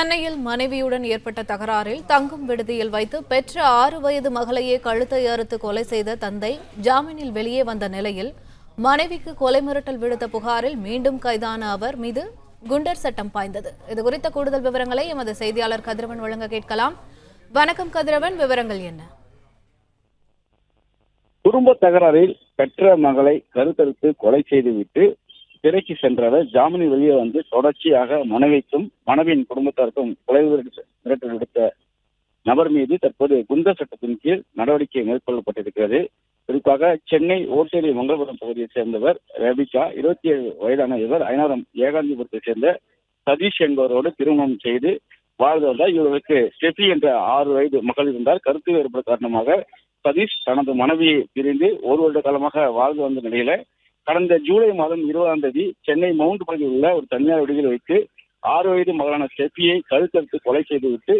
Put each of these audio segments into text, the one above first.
சென்னையில் மனைவியுடன் ஏற்பட்ட தகராறில் தங்கும் விடுதியில் வைத்து பெற்ற 6 வயது மகளையே கழுத்தை அறுத்து கொலை செய்த தந்தை ஜாமீனில் வெளியே வந்த நிலையில் மனைவிக்கு கொலை மிரட்டல் விடுத்த புகாரில் மீண்டும் கைதான அவர் மீது குண்டர் சட்டம் பாய்ந்தது. இதுகுறித்த கூடுதல் விவரங்களை எமது செய்தியாளர் கதிரவன் வழங்க கேட்கலாம். வணக்கம் கதிரவன், விவரங்கள் என்ன? குடும்ப தகராறில் பெற்ற மகளை கருத்தறுத்து கொலை செய்துவிட்டு சிறைக்கு சென்றவர் ஜாமீனில் வெளியே வந்து தொடர்ச்சியாக மனைவிக்கும் மனைவியின் குடும்பத்தாருக்கும் கொலை மிரட்டல் விடுத்த நபர் மீது தற்போது குண்டர் சட்டத்தின் கீழ் நடவடிக்கை மேற்கொள்ளப்பட்டிருக்கிறது. குறிப்பாக சென்னை ஓட்டேரி மங்களபுரம் பகுதியைச் சேர்ந்தவர் ரெபிகா, 27 வயதான இவர் ஐநாவரம் ஏகாந்திபுரத்தை சேர்ந்த சதீஷ் என்பவரோடு திருமணம் செய்து வாழ்ந்து வந்தார். இவருக்கு ஸ்டெஃபி என்ற 6 வயது மகள் இருந்தார். கருத்து வேறுபாடு காரணமாக சதீஷ் தனது மனைவியை பிரிந்து 1 வருட காலமாக வாழ்ந்து வந்த நிலையில கடந்த ஜூலை மாதம் 20ஆம் தேதி சென்னை மவுண்ட் பகுதியில் உள்ள ஒரு தனியார் விடுதியில் வைத்து 6 வயது மகளான ஸ்டெஃபியை கழுத்தறுத்து கொலை செய்துவிட்டு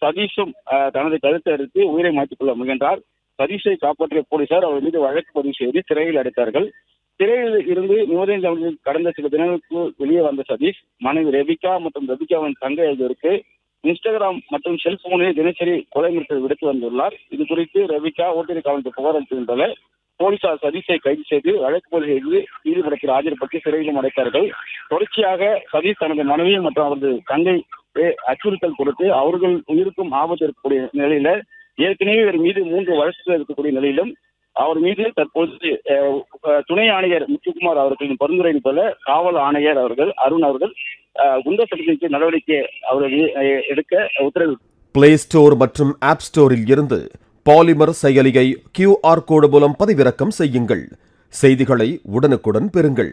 சதீஷும் தனது கழுத்தை அறுத்து உயிரை மாற்றிக் கொள்ள முயன்றார். சதீஷை காப்பாற்றிய போலீசார் அவர் மீது வழக்கு பதிவு செய்து சிறையில் அடைத்தார்கள். சிறையில் இருந்து நிபந்தனை கடந்த சில தினங்களுக்கு வெளியே வந்த சதீஷ் மனைவி ரெபிகா மற்றும் ரெபிகாவின் தங்கை ஆகியோருக்கு இன்ஸ்டாகிராம் மற்றும் செல்போனில் தினசரி கொலை மிரட்டல் விடுத்து வந்துள்ளார். இது குறித்து ரெபிகா ஓட்டேரி காவல்துறை புகார் அளித்துள்ளனர். போலீசார் சதீஷை கைது செய்து வழக்கு பதிவு செய்து நீதிமன்றத்தில் ஆஜர்படுத்தி சிறையிலும் அடைத்தார்கள். தொடர்ச்சியாக சதீஷ் தனது மனைவி மற்றும் அவரது தங்கை அச்சுறுத்தல் கொடுத்து அவர்கள் உயிருக்கும் ஆபத்து இருக்கக்கூடிய நிலையில ஏற்கனவே இவர் மீது 3 வழக்குகள் இருக்கக்கூடிய நிலையிலும் அவர் மீது தற்போது துணை ஆணையர் முத்துக்குமார் அவர்களின் பரிந்துரையின் போல காவல் ஆணையர் அவர்கள் அருண் அவர்கள் குண்டர் சட்டத்திற்கு நடவடிக்கை அவர்கள் எடுக்க உத்தரவிட்டார். பிளே ஸ்டோர் மற்றும் ஆப் ஸ்டோரில் இருந்து பாலிமர் செயலியை QR கோடு மூலம் பதிவிறக்கம் செய்யுங்கள். செய்திகளை உடனுக்குடன் பெறுங்கள்.